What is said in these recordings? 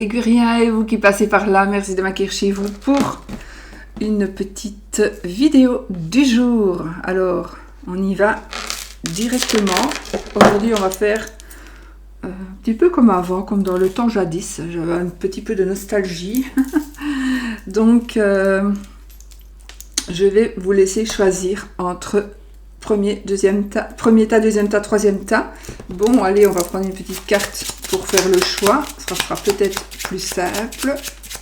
Ligurien et vous qui passez par là, merci de m'accueillir chez vous pour une petite vidéo du jour. Alors, on y va directement. Aujourd'hui, on va faire un petit peu comme avant, comme dans le temps jadis. J'avais un petit peu de nostalgie. Donc, je vais vous laisser choisir entre premier tas, deuxième tas, troisième tas. Bon, allez, on va prendre une petite carte pour faire le choix. Ça sera peut-être plus simple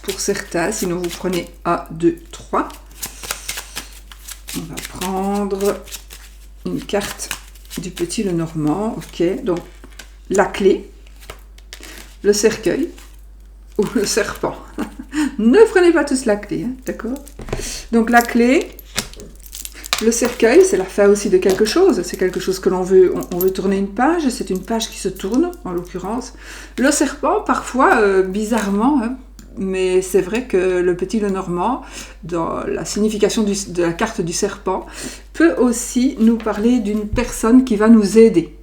pour certains. Sinon, vous prenez 1, 2, 3. On va prendre une carte du Petit Lenormand. Ok, donc la clé, le cercueil ou le serpent. Ne prenez pas tous la clé, hein, d'accord? Donc la clé, le cercueil, c'est la fin aussi de quelque chose. C'est quelque chose que l'on veut, on veut tourner une page. C'est une page qui se tourne, en l'occurrence. Le serpent, parfois, bizarrement, hein, mais c'est vrai que le Petit Lenormand, dans la signification de la carte du serpent, peut aussi nous parler d'une personne qui va nous aider.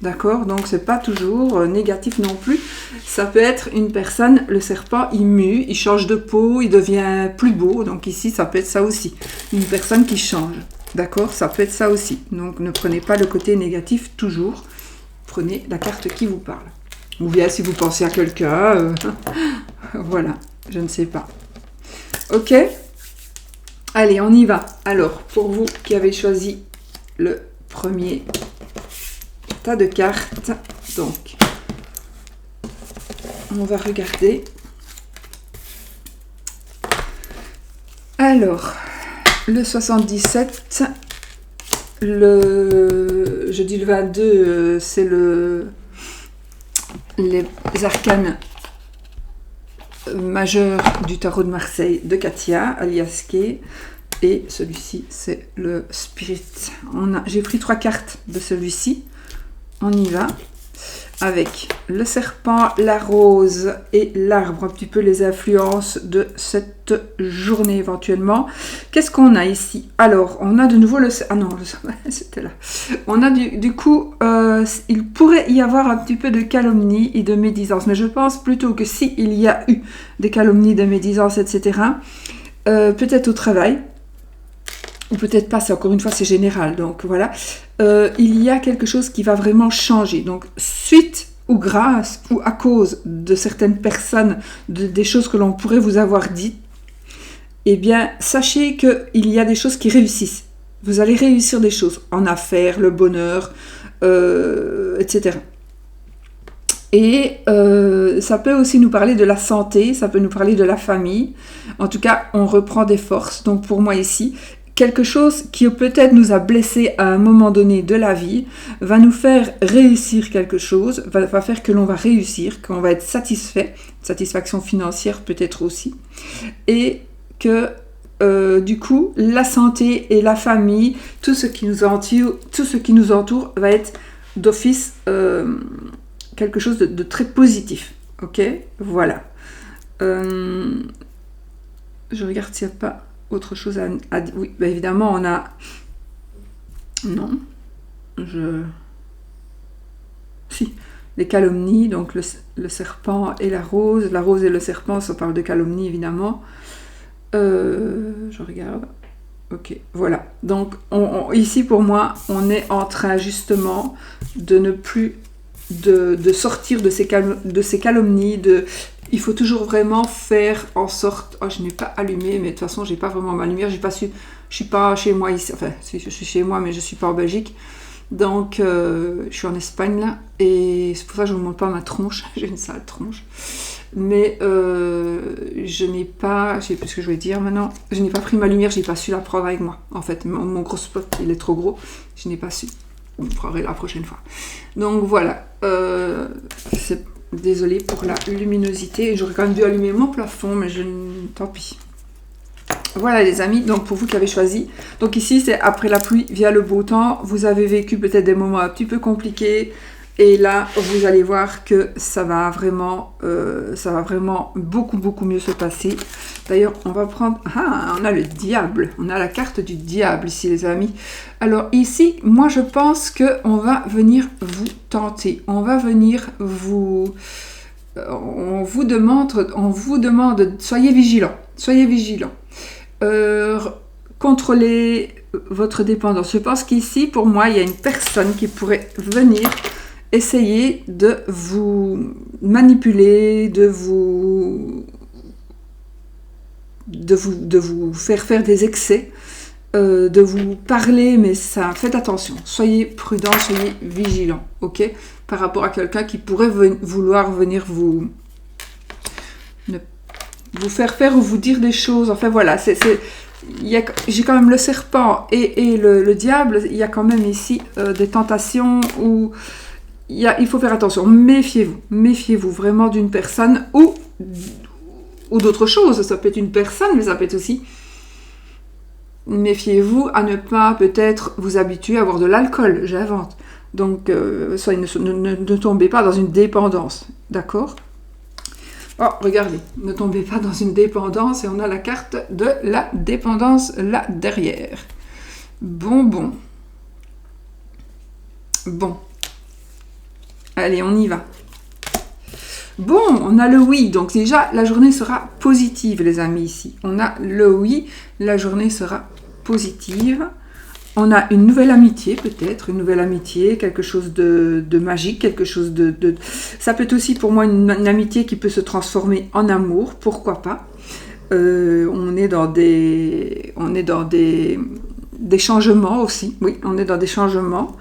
D'accord? Donc, c'est pas toujours négatif non plus. Ça peut être une personne, le serpent, il mue, il change de peau, il devient plus beau. Donc, ici, ça peut être ça aussi. Une personne qui change. D'accord? Ça peut être ça aussi. Donc, ne prenez pas le côté négatif toujours. Prenez la carte qui vous parle. Ou bien, si vous pensez à quelqu'un, voilà, je ne sais pas. Ok? Allez, on y va. Alors, pour vous qui avez choisi le premier tas de cartes, donc on va regarder. Alors, le 77, je dis le 22, c'est les arcanes majeurs du tarot de Marseille de Katia, alias Kay. Et celui-ci, c'est le Spirit. J'ai pris 3 cartes de celui-ci. On y va avec le serpent, la rose et l'arbre, un petit peu les influences de cette journée éventuellement. Qu'est-ce qu'on a ici? Alors, on a de nouveau le... Ah non, c'était là. On a du coup, il pourrait y avoir un petit peu de calomnie et de médisance, mais je pense plutôt que s'il y a eu des calomnies, de médisance, etc., peut-être au travail, ou peut-être pas, encore une fois, c'est général, donc voilà. Il y a quelque chose qui va vraiment changer. Donc, suite ou grâce ou à cause de certaines personnes, des choses que l'on pourrait vous avoir dites, eh bien, sachez qu'il y a des choses qui réussissent. Vous allez réussir des choses en affaires, le bonheur, etc. Et ça peut aussi nous parler de la santé, ça peut nous parler de la famille. En tout cas, on reprend des forces. Donc, pour moi ici, quelque chose qui peut-être nous a blessés à un moment donné de la vie, va nous faire réussir quelque chose, va faire que l'on va réussir, qu'on va être satisfait, satisfaction financière peut-être aussi, et que du coup, la santé et la famille, tout ce qui nous entoure va être d'office quelque chose de très positif. Ok? Voilà. Je regarde s'il n'y a pas autre chose à dire. Oui, bah évidemment, on a... Non. Si. Les calomnies, donc le serpent et la rose. La rose et le serpent, ça parle de calomnie, évidemment. Je regarde. Ok, voilà. Donc, ici, pour moi, on est en train, justement, de ne plus... De sortir de ces calomnies, il faut toujours vraiment faire en sorte... Oh, je n'ai pas allumé, mais de toute façon, j'ai pas vraiment ma lumière. Je suis pas chez moi ici. Enfin, si, je suis chez moi, mais je suis pas en Belgique. Donc, je suis en Espagne, là. Et c'est pour ça que je ne vous montre pas ma tronche. J'ai une sale tronche. Mais je n'ai pas... Je sais plus ce que je voulais dire maintenant. Je n'ai pas pris ma lumière, je n'ai pas su la prendre avec moi. En fait, mon gros spot, il est trop gros. Je n'ai pas su. On le fera la prochaine fois. Donc, voilà. Désolée pour la luminosité. J'aurais quand même dû allumer mon plafond, mais tant pis. Voilà les amis, donc pour vous qui avez choisi. Donc ici, c'est après la pluie vient le beau temps. Vous avez vécu peut-être des moments un petit peu compliqués. Et là, vous allez voir que ça va vraiment beaucoup, beaucoup mieux se passer. D'ailleurs, on va prendre... Ah, on a le diable. On a la carte du diable ici, les amis. Alors ici, moi, je pense qu'on va venir vous tenter. On va venir vous on vous demande, soyez vigilants, contrôlez votre dépendance. Je pense qu'ici, pour moi, il y a une personne qui pourrait venir essayer de vous manipuler, de vous faire des excès, de vous parler, mais ça, faites attention, soyez prudents, soyez vigilants, ok, par rapport à quelqu'un qui pourrait vouloir venir vous faire faire ou vous dire des choses, enfin voilà, j'ai quand même le serpent et le diable, il y a quand même ici des tentations où il faut faire attention, méfiez-vous vraiment d'une personne ou d'autre chose, ça peut être une personne, mais ça peut être aussi... Méfiez-vous à ne pas peut-être vous habituer à boire de l'alcool, j'invente. Donc, ne tombez pas dans une dépendance, d'accord? Oh, regardez, ne tombez pas dans une dépendance et on a la carte de la dépendance là derrière. Bon. Allez, on y va. Bon, on a le oui, donc déjà la journée sera positive les amis ici. On a le oui, la journée sera positive. On a une nouvelle amitié peut-être, quelque chose de magique, quelque chose de... Ça peut être aussi pour moi une amitié qui peut se transformer en amour, pourquoi pas. On est dans des changements aussi, oui, on est dans des changements.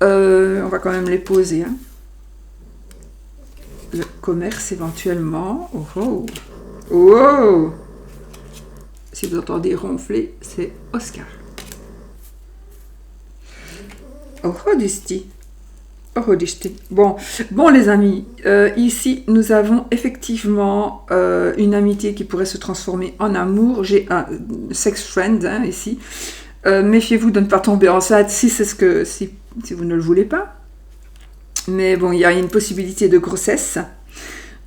On va quand même les poser, hein. Le commerce éventuellement. Oh. Si vous entendez ronfler, c'est Oscar. Disti. Bon les amis, ici nous avons effectivement une amitié qui pourrait se transformer en amour. J'ai un sex friend hein, ici. Méfiez-vous de ne pas tomber enceinte si vous ne le voulez pas. Mais bon, il y a une possibilité de grossesse.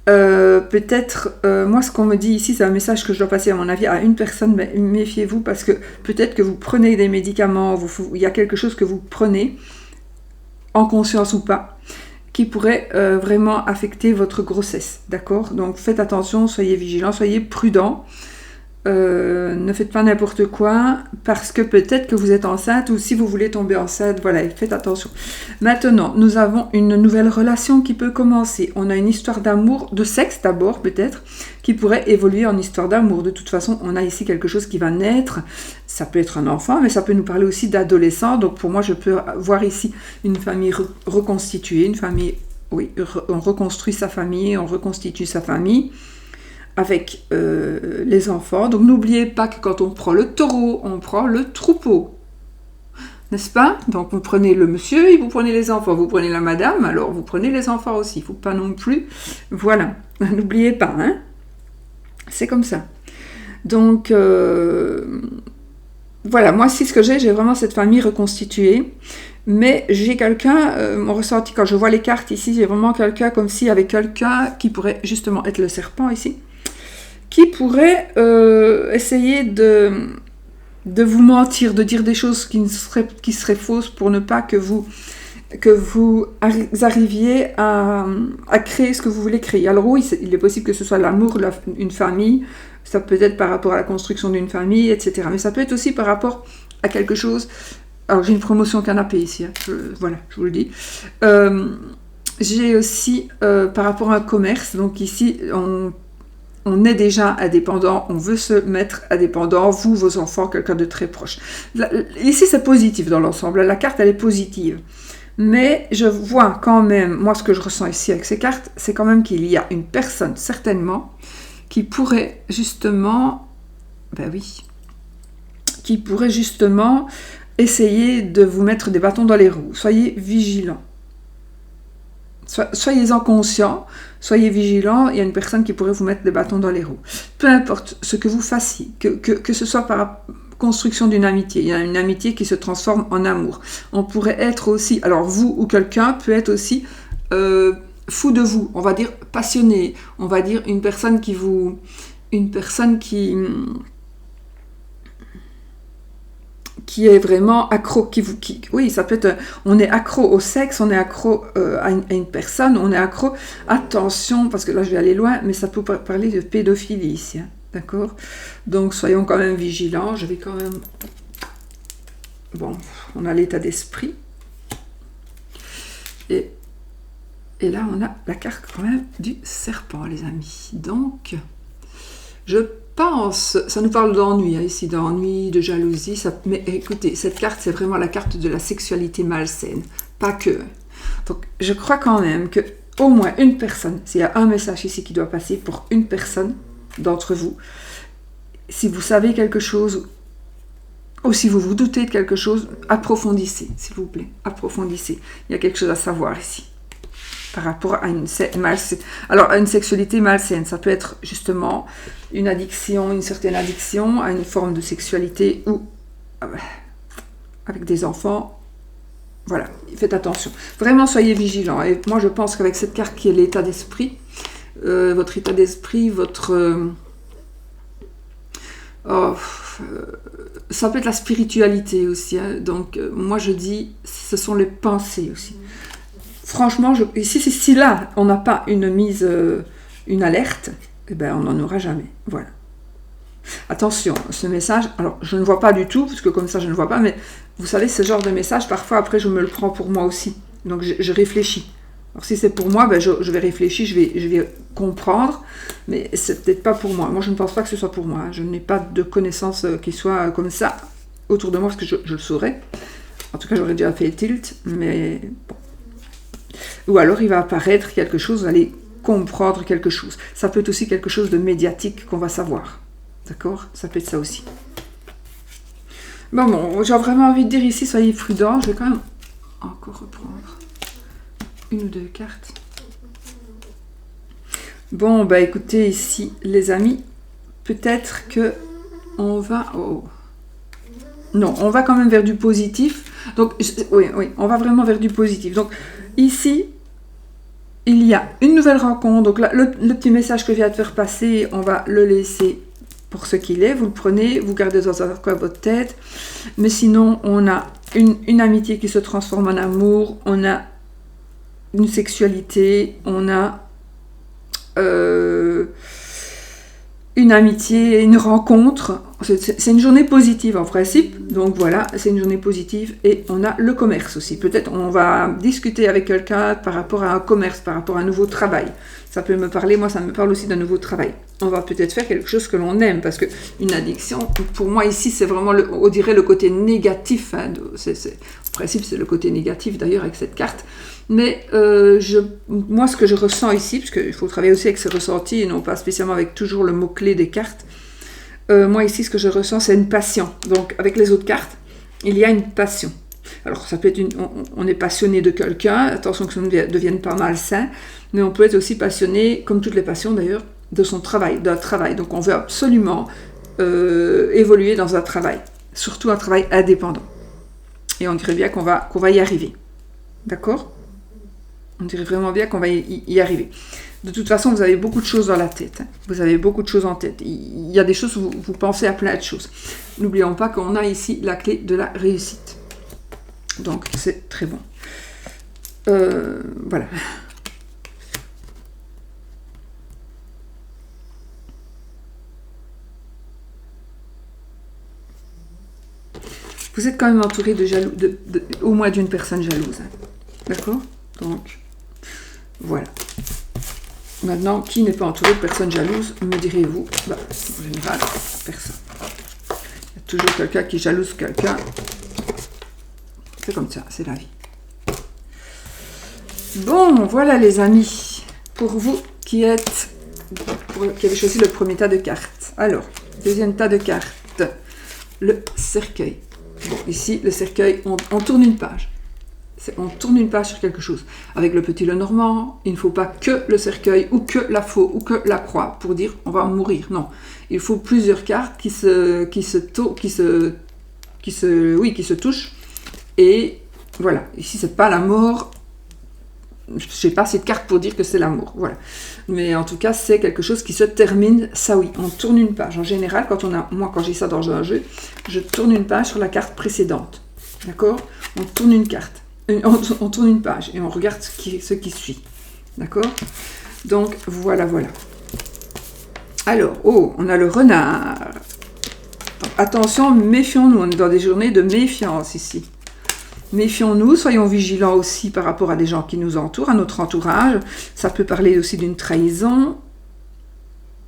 Peut-être, moi ce qu'on me dit ici, c'est un message que je dois passer à mon avis à une personne, mais méfiez-vous parce que peut-être que vous prenez des médicaments, il y a quelque chose que vous prenez, en conscience ou pas, qui pourrait vraiment affecter votre grossesse, d'accord? Donc faites attention, soyez vigilants, soyez prudents. Ne faites pas n'importe quoi parce que peut-être que vous êtes enceinte ou si vous voulez tomber enceinte, voilà, faites attention. Maintenant, nous avons une nouvelle relation qui peut commencer. On a une histoire d'amour, de sexe d'abord peut-être, qui pourrait évoluer en histoire d'amour. De toute façon, on a ici quelque chose qui va naître. Ça peut être un enfant, mais ça peut nous parler aussi d'adolescent. Donc pour moi, je peux voir ici une famille reconstituée, une famille, oui, on reconstruit sa famille, on reconstitue sa famille. Avec les enfants. Donc n'oubliez pas que quand on prend le taureau, on prend le troupeau. N'est-ce pas? Donc vous prenez le monsieur et vous prenez les enfants. Vous prenez la madame, alors vous prenez les enfants aussi. Il ne faut pas non plus... Voilà. N'oubliez pas, hein? C'est comme ça. Donc, voilà. Moi, si ce que j'ai vraiment cette famille reconstituée. Mais j'ai quelqu'un, mon ressenti, quand je vois les cartes ici, j'ai vraiment quelqu'un comme si avec quelqu'un qui pourrait justement être le serpent ici, qui pourrait essayer de vous mentir, de dire des choses qui seraient fausses pour ne pas que vous arriviez à créer ce que vous voulez créer. Alors oui, il est possible que ce soit l'amour, une famille, ça peut être par rapport à la construction d'une famille, etc. Mais ça peut être aussi par rapport à quelque chose... Alors j'ai une promotion canapé ici, hein. Voilà, je vous le dis. J'ai aussi par rapport à un commerce, donc ici on est déjà indépendant, on veut se mettre indépendant, vous, vos enfants, quelqu'un de très proche. Ici c'est positif dans l'ensemble, la carte elle est positive. Mais je vois quand même, moi ce que je ressens ici avec ces cartes, c'est quand même qu'il y a une personne certainement qui pourrait justement, qui pourrait justement essayer de vous mettre des bâtons dans les roues. Soyez vigilants. Soyez-en conscients, soyez vigilants, il y a une personne qui pourrait vous mettre des bâtons dans les roues. Peu importe ce que vous fassiez, que ce soit par construction d'une amitié, il y a une amitié qui se transforme en amour. On pourrait être aussi, alors vous ou quelqu'un peut être aussi fou de vous, on va dire passionné, on va dire une personne qui qui est vraiment accro, oui, ça peut être, on est accro au sexe, on est accro à une personne, on est accro, attention, parce que là je vais aller loin, mais ça peut parler de pédophilie ici, hein, d'accord? Donc soyons quand même vigilants, je vais quand même, bon, on a l'état d'esprit, et là on a la carte quand même du serpent, les amis, donc, je pense, ça nous parle d'ennui, hein, ici, d'ennui, de jalousie, mais écoutez, cette carte, c'est vraiment la carte de la sexualité malsaine, pas que. Donc, je crois quand même que au moins une personne, s'il y a un message ici qui doit passer pour une personne d'entre vous, si vous savez quelque chose, ou si vous vous doutez de quelque chose, approfondissez, s'il vous plaît, approfondissez. Il y a quelque chose à savoir ici. Par rapport à une sexualité malsaine, ça peut être justement une addiction, une certaine addiction à une forme de sexualité ou avec des enfants. Voilà, faites attention. Vraiment, soyez vigilants. Et moi, je pense qu'avec cette carte qui est l'état d'esprit, votre état d'esprit, ça peut être la spiritualité aussi. Hein. Donc, moi, je dis, ce sont les pensées aussi. Franchement, si là, on n'a pas une alerte, eh ben, on n'en aura jamais. Voilà. Attention, ce message, alors je ne vois pas du tout, parce que comme ça je ne vois pas, mais vous savez, ce genre de message, parfois après je me le prends pour moi aussi. Donc je réfléchis. Alors si c'est pour moi, ben, je vais réfléchir, je vais comprendre, mais c'est peut-être pas pour moi. Moi je ne pense pas que ce soit pour moi. Hein. Je n'ai pas de connaissances qui soient comme ça autour de moi, parce que je le saurais. En tout cas, j'aurais déjà fait tilt, mais bon. Ou alors il va apparaître quelque chose, vous allez comprendre quelque chose. Ça peut être aussi quelque chose de médiatique qu'on va savoir. D'accord? Ça peut être ça aussi. Bon, j'ai vraiment envie de dire ici, soyez prudents. Je vais quand même encore reprendre une ou deux cartes. Bon, bah écoutez, ici, les amis, peut-être que on va... Oh. Non, on va quand même vers du positif. Donc, oui, on va vraiment vers du positif. Donc, ici, il y a une nouvelle rencontre. Donc, là, le petit message que je viens de faire passer, on va le laisser pour ce qu'il est. Vous le prenez, vous gardez dans un coin votre tête. Mais sinon, on a une amitié qui se transforme en amour. On a une sexualité. On a une amitié, une rencontre. C'est une journée positive en principe, donc voilà, c'est une journée positive. Et on a le commerce aussi. Peut-être on va discuter avec quelqu'un par rapport à un commerce, par rapport à un nouveau travail. Ça peut me parler, moi ça me parle aussi d'un nouveau travail. On va peut-être faire quelque chose que l'on aime, parce qu'une addiction, pour moi ici, c'est vraiment, on dirait le côté négatif. Hein, en principe, c'est le côté négatif d'ailleurs avec cette carte. Mais moi, ce que je ressens ici, parce qu'il faut travailler aussi avec ses ressentis et non pas spécialement avec toujours le mot-clé des cartes, moi ici, ce que je ressens, c'est une passion. Donc, avec les autres cartes, il y a une passion. Alors, ça peut être on est passionné de quelqu'un, attention que ça ne devienne pas malsain, mais on peut être aussi passionné, comme toutes les passions d'ailleurs, de son travail, d'un travail. Donc, on veut absolument évoluer dans un travail, surtout un travail indépendant. Et on dirait bien qu'on va y arriver. D'accord ? On dirait vraiment bien qu'on va y arriver. De toute façon, vous avez beaucoup de choses dans la tête. Hein. Vous avez beaucoup de choses en tête. Il y a des choses où vous pensez à plein de choses. N'oublions pas qu'on a ici la clé de la réussite. Donc, c'est très bon. Voilà. Vous êtes quand même entouré de jaloux, au moins d'une personne jalouse. Hein. D'accord ? Donc, voilà. Maintenant, qui n'est pas entouré de personnes jalouses, me direz-vous? En général, personne. Il y a toujours quelqu'un qui jalouse quelqu'un. C'est comme ça, c'est la vie. Bon, voilà les amis. Pour vous qui avez choisi le premier tas de cartes. Alors, deuxième tas de cartes. Le cercueil. Bon, ici, le cercueil, on tourne une page. On tourne une page sur quelque chose. Avec le petit Lenormand, il ne faut pas que le cercueil, ou que la faux, ou que la croix, pour dire on va mourir. Non, il faut plusieurs cartes qui se touchent. Et voilà, ici c'est pas la mort je n'ai pas assez de cartes pour dire que c'est l'amour, voilà. Mais en tout cas, c'est quelque chose qui se termine, ça oui, on tourne une page. En général, moi quand j'ai ça dans un jeu, je tourne une page sur la carte précédente, d'accord? On tourne une carte, on tourne une page et on regarde ce qui suit, d'accord? Donc, voilà. Alors, on a le renard. Donc, attention, méfions-nous, on est dans des journées de méfiance ici. Méfions-nous, soyons vigilants aussi par rapport à des gens qui nous entourent, à notre entourage. Ça peut parler aussi d'une trahison.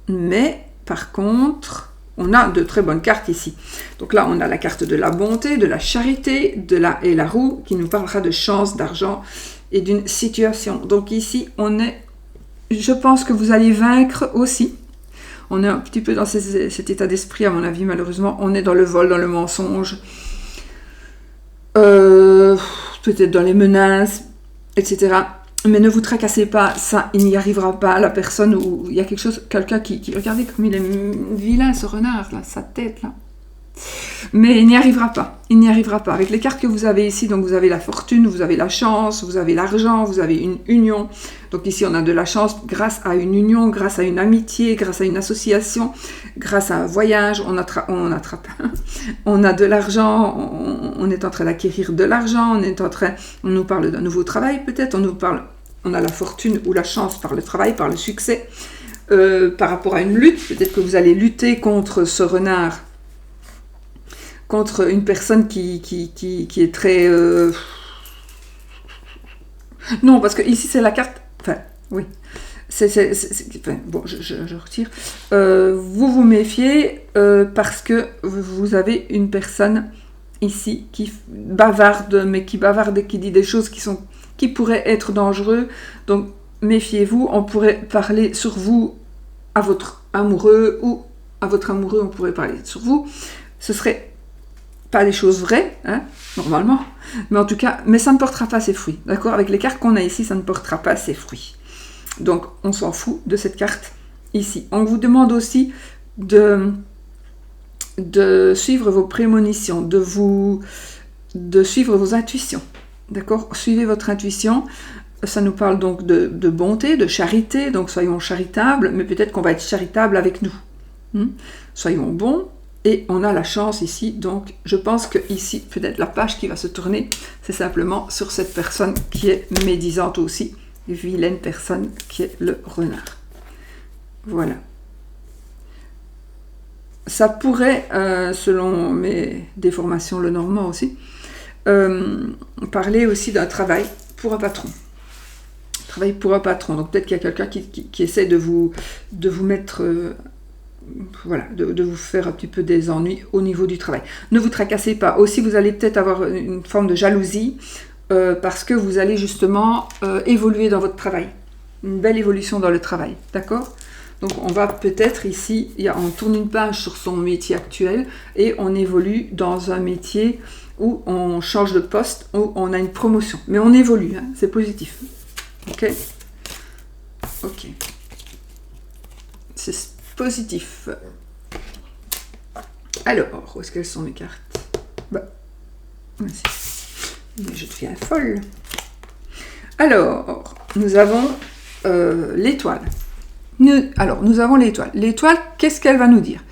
Mais, par contre, on a de très bonnes cartes ici. Donc là, on a la carte de la bonté, de la charité, et la roue qui nous parlera de chance, d'argent et d'une situation. Donc ici, je pense que vous allez vaincre aussi. On est un petit peu dans cet état d'esprit, à mon avis, malheureusement. On est dans le vol, dans le mensonge. Peut-être dans les menaces, etc. Mais ne vous tracassez pas, ça, il n'y arrivera pas. La personne où il y a quelqu'un qui regardez comme il est vilain ce renard là, sa tête là. Mais il n'y arrivera pas. Il n'y arrivera pas. Avec les cartes que vous avez ici, donc vous avez la fortune, vous avez la chance, vous avez l'argent, vous avez une union. Donc ici, on a de la chance grâce à une union, grâce à une amitié, grâce à une association, grâce à un voyage. On a de l'argent, on est en train d'acquérir de l'argent, on nous parle d'un nouveau travail peut-être, on a la fortune ou la chance par le travail, par le succès. Par rapport à une lutte, peut-être que vous allez lutter contre ce renard, contre une personne qui est très... Non, parce que ici, c'est la carte... Enfin, oui. Bon, je retire. Vous vous méfiez parce que vous avez une personne ici qui bavarde, mais qui bavarde et qui dit des choses qui pourraient être dangereuses. Donc, méfiez-vous. On pourrait parler sur vous à votre amoureux ou à votre amoureux, on pourrait parler sur vous. Ce serait pas des choses vraies, hein, normalement, mais en tout cas, mais ça ne portera pas ses fruits, d'accord? Avec les cartes qu'on a ici, ça ne portera pas ses fruits. Donc, on s'en fout de cette carte ici. On vous demande aussi de suivre vos prémonitions, de suivre vos intuitions, d'accord? Suivez votre intuition. Ça nous parle donc de bonté, de charité, donc soyons charitables, mais peut-être qu'on va être charitable avec nous. Soyons bons. Et on a la chance ici, donc je pense que ici, peut-être la page qui va se tourner, c'est simplement sur cette personne qui est médisante aussi, vilaine personne qui est le renard. Voilà. Ça pourrait, selon mes déformations le normand aussi, parler aussi d'un travail pour un patron. Travail pour un patron, donc peut-être qu'il y a quelqu'un qui essaie de vous mettre... voilà, de vous faire un petit peu des ennuis au niveau du travail. Ne vous tracassez pas. Aussi, vous allez peut-être avoir une forme de jalousie parce que vous allez justement évoluer dans votre travail. Une belle évolution dans le travail, d'accord? Donc, on va peut-être ici, on tourne une page sur son métier actuel et on évolue dans un métier où on change de poste, où on a une promotion. Mais on évolue, hein, c'est positif. Ok? Ok. C'est positif. Alors, où est-ce qu'elles sont mes cartes? Bah, voici. Mais je deviens folle. Alors, nous avons l'étoile. Nous avons l'étoile. L'étoile, qu'est-ce qu'elle va nous dire?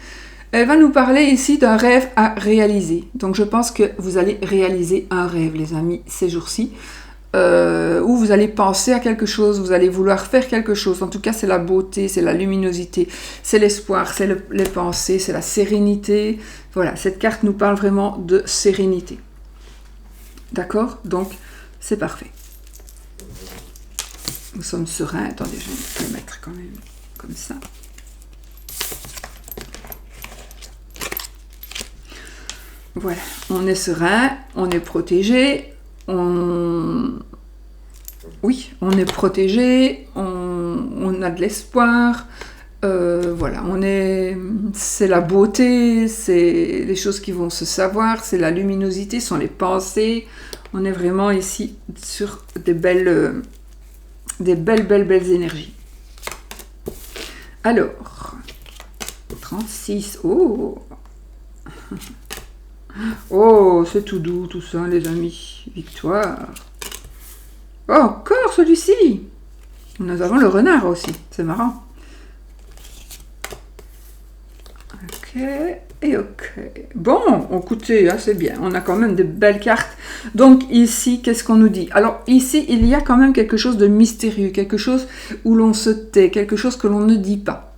Elle va nous parler ici d'un rêve à réaliser. Donc, je pense que vous allez réaliser un rêve, les amis, ces jours-ci. Où vous allez penser à quelque chose, vous allez vouloir faire quelque chose. En tout cas, c'est la beauté, c'est la luminosité, c'est l'espoir, c'est les pensées, c'est la sérénité. Voilà, cette carte nous parle vraiment de sérénité. D'accord? Donc, c'est parfait. Nous sommes sereins. Attendez, je vais le mettre quand même comme ça. Voilà, on est serein, on est protégé. Oui, on est protégé, on a de l'espoir, voilà, c'est la beauté, c'est les choses qui vont se savoir, c'est la luminosité, ce sont les pensées. On est vraiment ici sur des belles énergies. Alors, 36, oh oh, c'est tout doux tout ça, les amis. Victoire. Oh, encore celui-ci. Nous avons le renard aussi. C'est marrant. Ok. Et ok. Bon, écoutez, c'est bien. On a quand même de belles cartes. Donc ici, qu'est-ce qu'on nous dit? Alors ici, il y a quand même quelque chose de mystérieux, quelque chose où l'on se tait, quelque chose que l'on ne dit pas.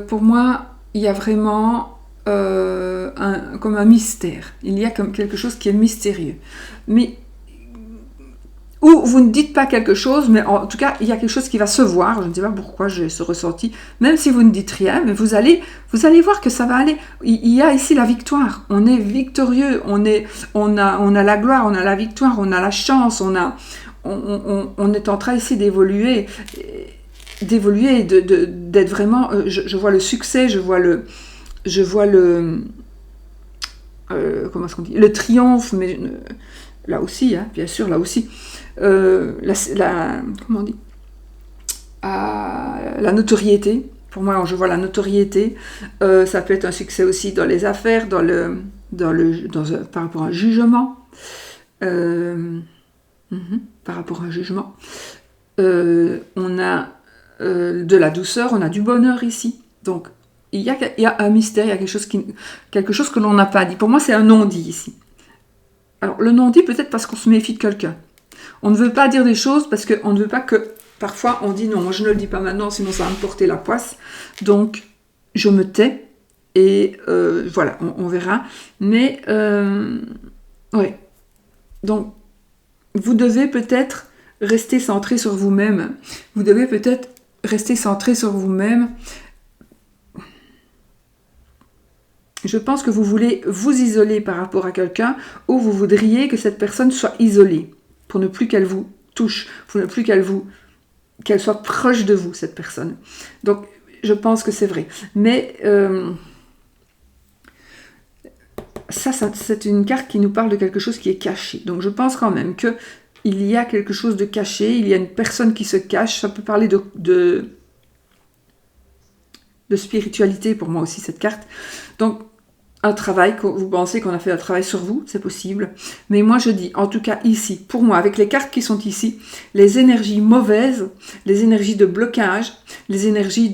Pour moi, il y a vraiment comme un mystère. Il y a comme quelque chose qui est mystérieux. Mais ou vous ne dites pas quelque chose, mais en tout cas, il y a quelque chose qui va se voir. Je ne sais pas pourquoi j'ai ce ressenti. Même si vous ne dites rien, mais vous allez voir que ça va aller. Il y a ici la victoire. On est victorieux. On a la gloire, on a la victoire, on a la chance, on est en train ici d'évoluer, d'être vraiment. Je vois le succès, je vois le comment est-ce qu'on dit, le triomphe, mais là aussi, hein, bien sûr, là aussi. Comment on dit, la notoriété. Pour moi, je vois la notoriété. Ça peut être un succès aussi dans les affaires, par rapport à un jugement. Par rapport à un jugement. On a de la douceur, on a du bonheur ici. Donc, il y a un mystère, il y a quelque chose que l'on n'a pas dit. Pour moi, c'est un non-dit ici. Alors, le non-dit, peut-être parce qu'on se méfie de quelqu'un. On ne veut pas dire des choses parce qu'on ne veut pas que... Parfois, on dit non, moi je ne le dis pas maintenant, sinon ça va me porter la poisse. Donc, je me tais et voilà, on verra. Mais, ouais. Donc, vous devez peut-être rester centré sur vous-même. Vous devez peut-être rester centré sur vous-même. Je pense que vous voulez vous isoler par rapport à quelqu'un ou vous voudriez que cette personne soit isolée pour ne plus qu'elle vous touche, pour ne plus qu'elle soit proche de vous, cette personne. Donc, je pense que c'est vrai. Mais ça, c'est une carte qui nous parle de quelque chose qui est caché. Donc, je pense quand même qu'il y a quelque chose de caché, il y a une personne qui se cache. Ça peut parler de spiritualité pour moi aussi, cette carte. Donc, un travail, vous pensez qu'on a fait un travail sur vous, c'est possible. Mais moi, je dis, en tout cas ici, pour moi, avec les cartes qui sont ici, les énergies mauvaises, les énergies de blocage, les énergies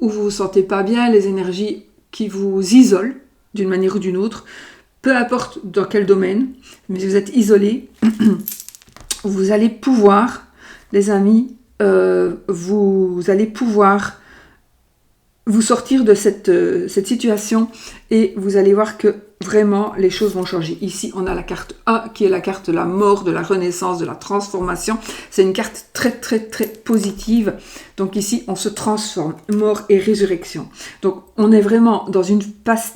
où vous vous sentez pas bien, les énergies qui vous isolent d'une manière ou d'une autre, peu importe dans quel domaine, mais si vous êtes isolé, vous allez pouvoir, les amis, vous allez pouvoir vous sortir de cette situation et vous allez voir que vraiment les choses vont changer. Ici, on a la carte 1 qui est la carte de la mort, de la renaissance, de la transformation. C'est une carte très très très positive. Donc ici, on se transforme, mort et résurrection. Donc on est vraiment dans une passe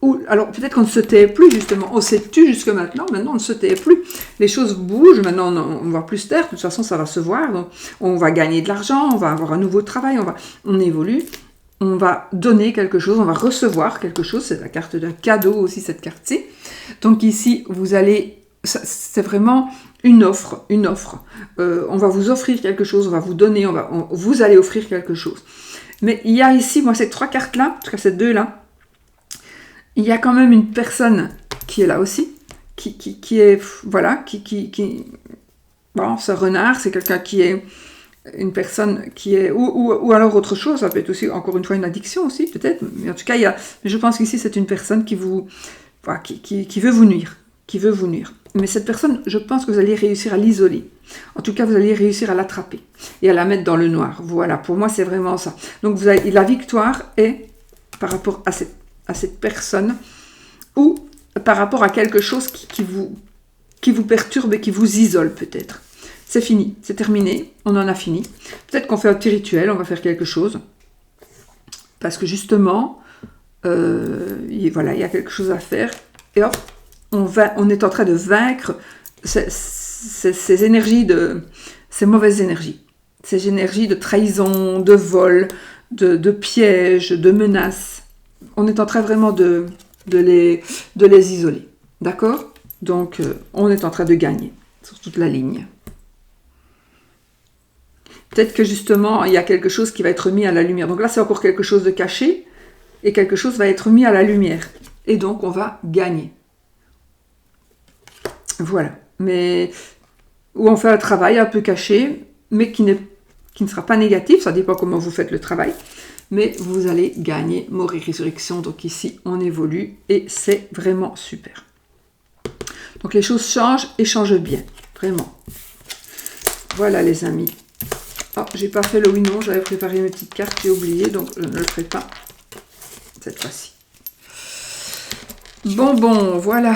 où, alors peut-être qu'on ne se tait plus justement, on s'est tu jusque maintenant on ne se tait plus. Les choses bougent, maintenant on va plus se taire, de toute façon ça va se voir, donc on va gagner de l'argent, on va avoir un nouveau travail, on évolue, on va donner quelque chose, on va recevoir quelque chose, c'est la carte d'un cadeau aussi cette carte-ci. Donc ici vous allez, c'est vraiment une offre, on va vous offrir quelque chose, on va vous donner, vous allez offrir quelque chose. Mais il y a ici, moi ces trois cartes-là, en tout cas ces deux-là, il y a quand même une personne qui est là aussi, qui est, voilà, bon, ce renard, c'est quelqu'un qui est, une personne qui est, ou alors autre chose, ça peut être aussi, encore une fois, une addiction aussi, peut-être, mais en tout cas, je pense qu'ici, c'est une personne qui vous, voilà, qui veut vous nuire, Mais cette personne, je pense que vous allez réussir à l'isoler. En tout cas, vous allez réussir à l'attraper et à la mettre dans le noir. Voilà, pour moi, c'est vraiment ça. Donc, la victoire est par rapport à cette personne ou par rapport à quelque chose qui vous perturbe et qui vous isole peut-être. C'est fini, c'est terminé, on en a fini. Peut-être qu'on fait un petit rituel, on va faire quelque chose. Parce que justement, voilà, il y a quelque chose à faire. Et hop, on est en train de vaincre ces énergies, ces mauvaises énergies. Ces énergies de trahison, de vol, de pièges, de menaces. On est en train vraiment de les isoler. D'accord ? Donc, on est en train de gagner sur toute la ligne. Peut-être que justement, il y a quelque chose qui va être mis à la lumière. Donc là, c'est encore quelque chose de caché et quelque chose va être mis à la lumière. Et donc, on va gagner. Voilà. Mais où on fait un travail un peu caché, mais qui ne sera pas négatif, ça dépend comment vous faites le travail, mais vous allez gagner mort et résurrection. Donc ici, on évolue et c'est vraiment super. Donc les choses changent et changent bien, vraiment. Voilà les amis. Oh, j'ai pas fait le oui non, j'avais préparé mes petites cartes, j'ai oublié, donc je ne le ferai pas cette fois-ci. Bon, voilà.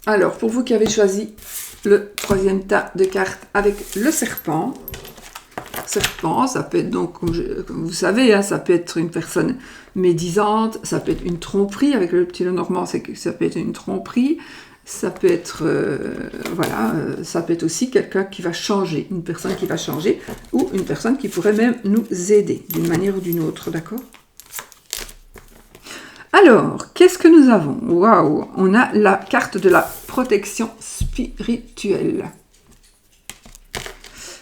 Alors, pour vous qui avez choisi le troisième tas de cartes avec le serpent, ça peut être donc, comme vous savez, hein, ça peut être une personne médisante, ça peut être une tromperie, avec le petit Lenormand, c'est que ça peut être une tromperie, ça peut être, ça peut être aussi quelqu'un qui va changer, une personne qui va changer, ou une personne qui pourrait même nous aider, d'une manière ou d'une autre, d'accord ? Alors, qu'est-ce que nous avons? Waouh, on a la carte de la protection spirituelle.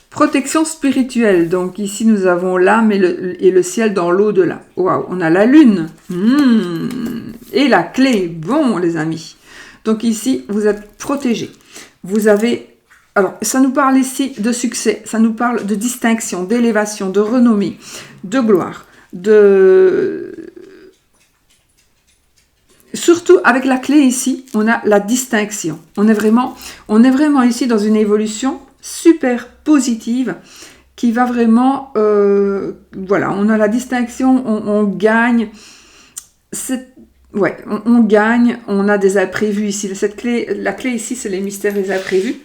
Protection spirituelle, donc ici nous avons l'âme et le ciel dans l'au-delà. Waouh, on a la lune et la clé. Bon, les amis. Donc ici, vous êtes protégés. Vous avez... Alors, ça nous parle ici de succès, ça nous parle de distinction, d'élévation, de renommée, de gloire, Surtout avec la clé ici, on a la distinction. On est vraiment ici dans une évolution super positive qui va vraiment... voilà, on a la distinction, on gagne. On gagne, on a des imprévus ici. La clé ici, c'est les mystères des imprévus.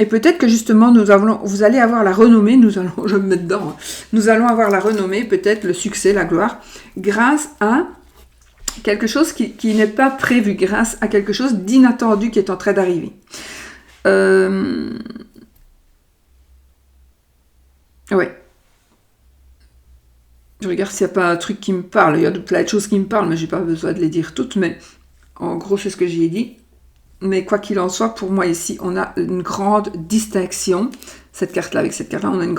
Et peut-être que justement, vous allez avoir la renommée, je vais me mettre dedans, nous allons avoir la renommée, peut-être le succès, la gloire, grâce à quelque chose qui n'est pas prévu, grâce à quelque chose d'inattendu qui est en train d'arriver. Ouais. Je regarde s'il n'y a pas un truc qui me parle. Il y a plein de choses qui me parlent, mais je n'ai pas besoin de les dire toutes. Mais en gros, c'est ce que j'ai dit. Mais quoi qu'il en soit, pour moi ici, on a une grande distinction. Cette carte-là, avec cette carte-là, on a une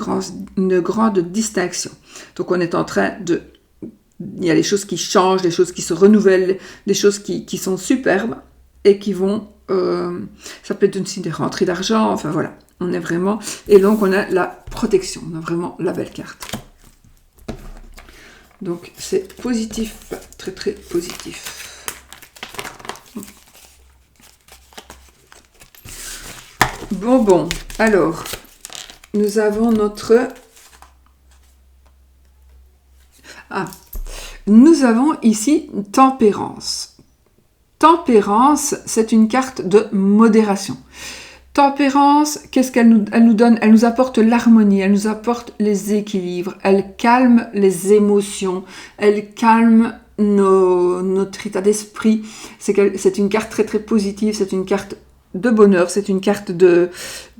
grande distinction. Donc, on est en train de... Il y a des choses qui changent, des choses qui se renouvellent, des choses qui sont superbes et qui vont... ça peut être aussi des rentrées d'argent, enfin voilà. On est vraiment... Et donc, on a la protection. On a vraiment la belle carte. Donc, c'est positif. Très, très positif. Bon. Alors, nous avons notre... Nous avons ici tempérance. Tempérance, c'est une carte de modération. Tempérance, qu'est-ce qu'elle nous donne? Elle nous apporte l'harmonie, elle nous apporte les équilibres, elle calme les émotions, elle calme notre état d'esprit. C'est une carte très très positive, c'est une carte de bonheur, c'est une carte de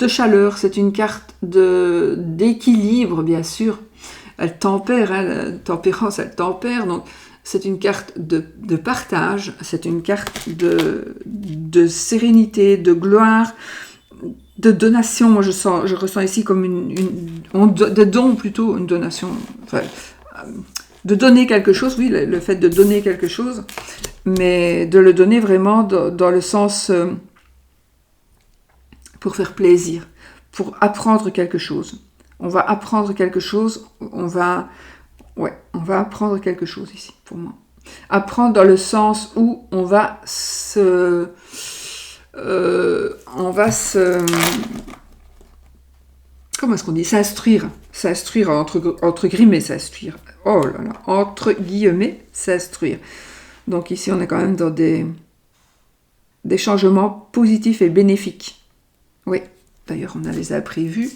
chaleur, c'est une carte d'équilibre, bien sûr. Elle tempère, tempérance, elle tempère, donc c'est une carte de partage, c'est une carte de sérénité, de gloire, de donation. Moi, je ressens ici comme de don plutôt, une donation, enfin, de donner quelque chose, oui, le fait de donner quelque chose, mais de le donner vraiment dans le sens pour faire plaisir, pour apprendre quelque chose. On va apprendre quelque chose, on va apprendre quelque chose ici, pour moi. Apprendre dans le sens où on va comment est-ce qu'on dit? S'instruire entre guillemets, s'instruire. Oh là là, entre guillemets, s'instruire. Donc ici, on est quand même dans des changements positifs et bénéfiques. Oui, d'ailleurs, on a les imprévus.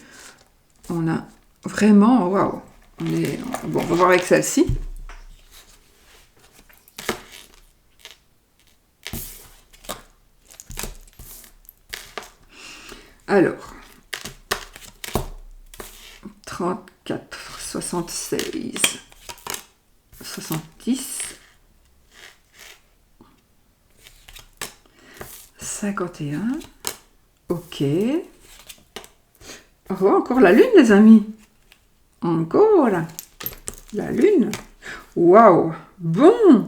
On a vraiment, waouh. Bon, on va voir avec celle-ci. Alors, 34, 76, 70, 51, ok. Oh, encore la lune, les amis. Encore la lune. Waouh. Bon.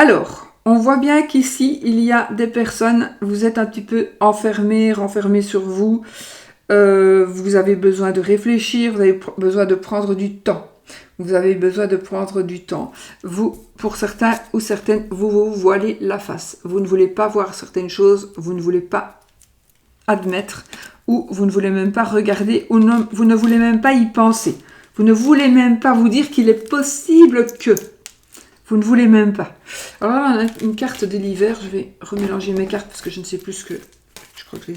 Alors, on voit bien qu'ici, il y a des personnes, vous êtes un petit peu enfermés, renfermés sur vous. Vous avez besoin de réfléchir, vous avez besoin de prendre du temps. Vous avez besoin de prendre du temps. Vous, pour certains ou certaines, vous vous voilez la face. Vous ne voulez pas voir certaines choses, vous ne voulez pas admettre, ou vous ne voulez même pas regarder, ou non, vous ne voulez même pas y penser. Vous ne voulez même pas vous dire qu'il est possible que. Vous ne voulez même pas. Alors là, on a une carte de l'hiver. Je vais remélanger mes cartes parce que je ne sais plus ce que... Je crois que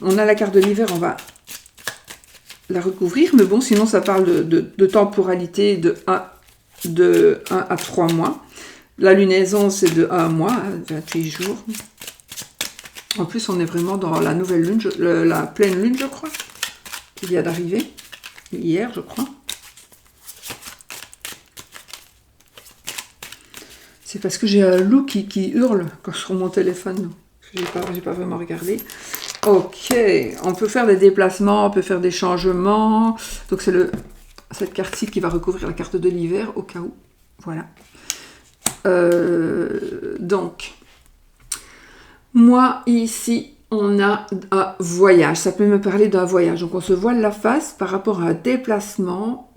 on a la carte de l'hiver, on va la recouvrir. Mais bon, sinon, ça parle de temporalité de 1 à 3 mois. La lunaison, c'est de 1 mois, 28 jours. En plus, on est vraiment dans la nouvelle lune, la pleine lune, je crois, qui vient d'arriver. Hier, je crois. C'est parce que j'ai un loup qui hurle quand sur mon téléphone. J'ai pas vraiment regardé. Ok, on peut faire des déplacements, on peut faire des changements. Donc c'est cette carte-ci qui va recouvrir la carte de l'hiver au cas où. Voilà. Donc, moi ici, on a un voyage. Ça peut me parler d'un voyage. Donc on se voile la face par rapport à un déplacement.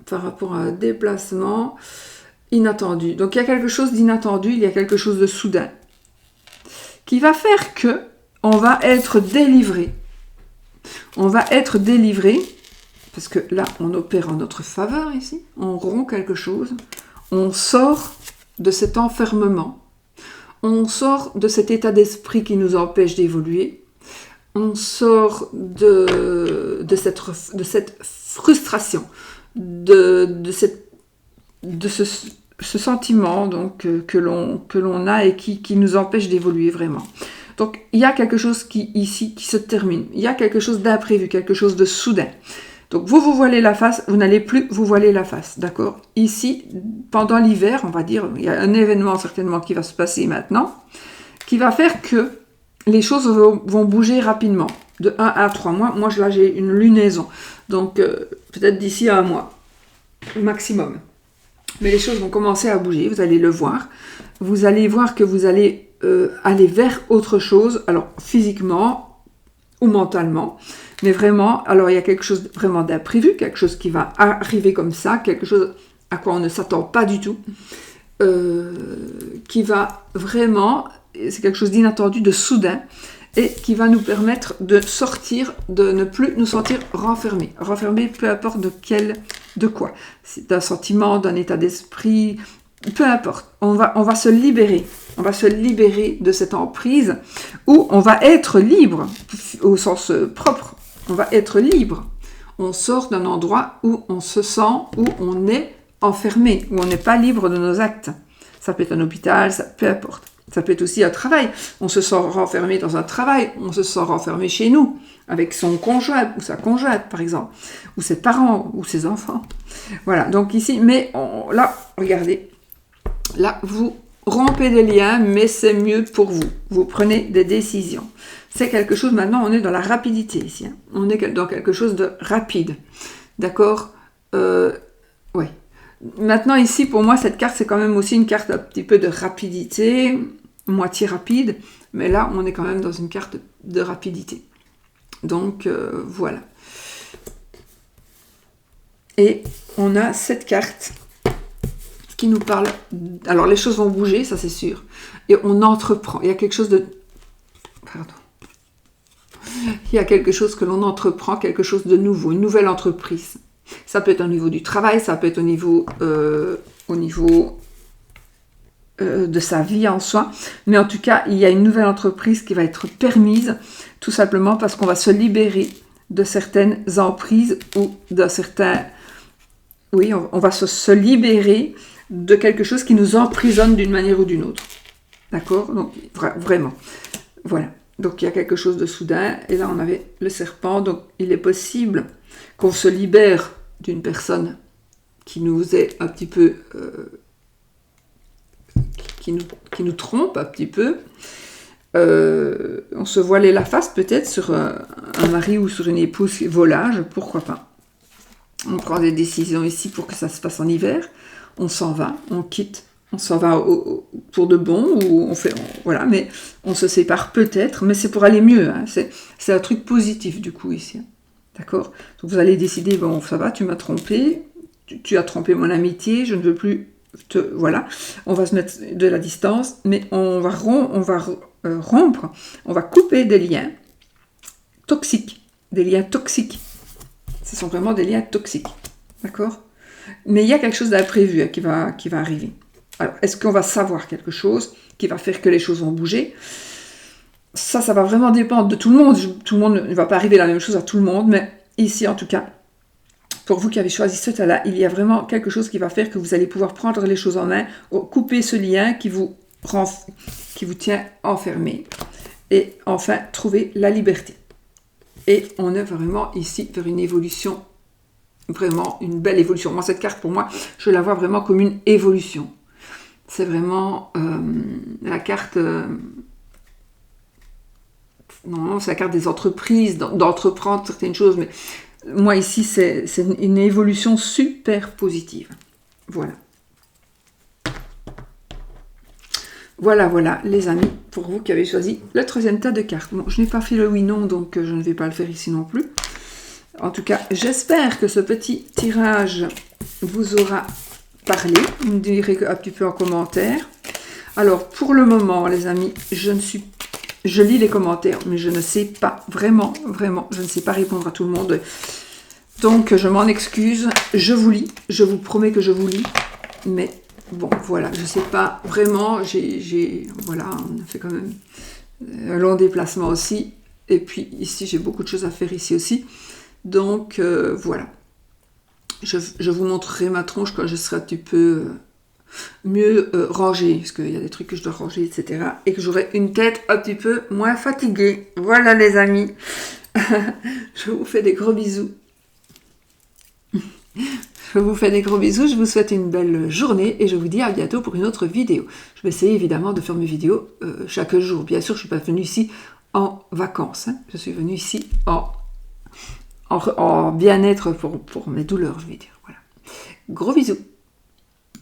Inattendu. Donc il y a quelque chose d'inattendu, il y a quelque chose de soudain qui va faire que on va être délivré. On va être délivré parce que là on opère en notre faveur ici, on rompt quelque chose, on sort de cet enfermement, on sort de cet état d'esprit qui nous empêche d'évoluer, on sort de cette frustration, de ce sentiment donc, que l'on a et qui nous empêche d'évoluer vraiment. Donc, il y a quelque chose ici qui se termine. Il y a quelque chose d'imprévu, quelque chose de soudain. Donc, vous voilez la face, vous n'allez plus vous voiler la face, d'accord? Ici, pendant l'hiver, on va dire, il y a un événement certainement qui va se passer maintenant, qui va faire que les choses vont bouger rapidement, de 1 à 3 mois. Moi, là, j'ai une lunaison, donc peut-être d'ici à 1 mois, maximum. Mais les choses vont commencer à bouger, vous allez le voir. Vous allez voir que vous allez aller vers autre chose, alors physiquement ou mentalement. Mais vraiment, alors il y a quelque chose vraiment d'imprévu, quelque chose qui va arriver comme ça, quelque chose à quoi on ne s'attend pas du tout, qui va vraiment, c'est quelque chose d'inattendu, de soudain, et qui va nous permettre de sortir, de ne plus nous sentir renfermés. Renfermés, peu importe de quoi. C'est d'un sentiment, d'un état d'esprit, peu importe. On va se libérer. On va se libérer de cette emprise où on va être libre, au sens propre. On va être libre. On sort d'un endroit où on se sent, où on est enfermé, où on n'est pas libre de nos actes. Ça peut être un hôpital, peu importe. Ça peut être aussi un travail. On se sent renfermé dans un travail, on se sent renfermé chez nous, avec son conjoint ou sa conjointe, par exemple, ou ses parents, ou ses enfants. Voilà, donc ici, mais là, regardez, là, vous rompez des liens, mais c'est mieux pour vous. Vous prenez des décisions. C'est quelque chose, maintenant, on est dans la rapidité ici. Hein. On est dans quelque chose de rapide. D'accord ouais. Maintenant, ici, pour moi, cette carte, c'est quand même aussi une carte un petit peu de rapidité, moitié rapide, mais là, on est quand même dans une carte de rapidité. Donc, voilà. Et on a cette carte qui nous parle... Alors, les choses vont bouger, ça c'est sûr. Et on entreprend. Il y a quelque chose de... Pardon. Il y a quelque chose que l'on entreprend, quelque chose de nouveau, une nouvelle entreprise. Ça peut être au niveau du travail, ça peut être au niveau de sa vie en soi. Mais en tout cas, il y a une nouvelle entreprise qui va être permise, tout simplement parce qu'on va se libérer de certaines emprises ou d'un certain... Oui, on va se libérer de quelque chose qui nous emprisonne d'une manière ou d'une autre. D'accord? Donc, vraiment. Voilà. Donc, il y a quelque chose de soudain. Et là, on avait le serpent. Donc, il est possible qu'on se libère d'une personne qui nous est un petit peu... qui nous trompe un petit peu. On se voilait la face peut-être sur un mari ou sur une épouse volage, pourquoi pas. On prend des décisions ici pour que ça se passe en hiver. On s'en va, on quitte on s'en va pour de bon, ou on fait, voilà, mais on se sépare peut-être, mais c'est pour aller mieux, hein, c'est un truc positif du coup ici, hein, d'accord? Donc vous allez décider, bon ça va, tu m'as trompé, tu as trompé mon amitié, je ne veux plus te, voilà, on va se mettre de la distance, mais on va rompre, on va couper des liens toxiques, ce sont vraiment des liens toxiques, d'accord? Mais il y a quelque chose d'imprévu, hein, qui va arriver. Alors, est-ce qu'on va savoir quelque chose qui va faire que les choses vont bouger? Ça va vraiment dépendre de tout le monde. Tout le monde ne va pas arriver la même chose à tout le monde, mais ici, en tout cas, pour vous qui avez choisi ce tas-là, il y a vraiment quelque chose qui va faire que vous allez pouvoir prendre les choses en main, couper ce lien qui vous tient enfermé, et enfin, trouver la liberté. Et on est vraiment ici vers une évolution, vraiment une belle évolution. Moi, cette carte, pour moi, je la vois vraiment comme une évolution. C'est vraiment la carte... non, c'est la carte des entreprises, d'entreprendre certaines choses, mais moi ici, c'est une évolution super positive. Voilà. Voilà, les amis, pour vous qui avez choisi le troisième tas de cartes. Bon, je n'ai pas fait le oui-non, donc je ne vais pas le faire ici non plus. En tout cas, j'espère que ce petit tirage vous aura parlé. Vous me direz un petit peu en commentaire. Alors, pour le moment, les amis, je lis les commentaires, mais je ne sais pas, vraiment, je ne sais pas répondre à tout le monde. Donc, je m'en excuse. Je vous lis, je vous promets que je vous lis. Mais bon, voilà, je ne sais pas vraiment. Voilà, on a fait quand même un long déplacement aussi. Et puis, ici, j'ai beaucoup de choses à faire ici aussi. Donc, voilà. Je vous montrerai ma tronche quand je serai un petit peu mieux rangée, parce qu'il y a des trucs que je dois ranger, etc. Et que j'aurai une tête un petit peu moins fatiguée. Voilà, les amis. Je vous fais des gros bisous. Je vous fais des gros bisous. Je vous souhaite une belle journée et je vous dis à bientôt pour une autre vidéo. Je vais essayer évidemment de faire mes vidéos chaque jour. Bien sûr, je ne suis pas venue ici en vacances. Hein. Je suis venue ici en bien-être pour mes douleurs, je vais dire. Voilà. Gros bisous.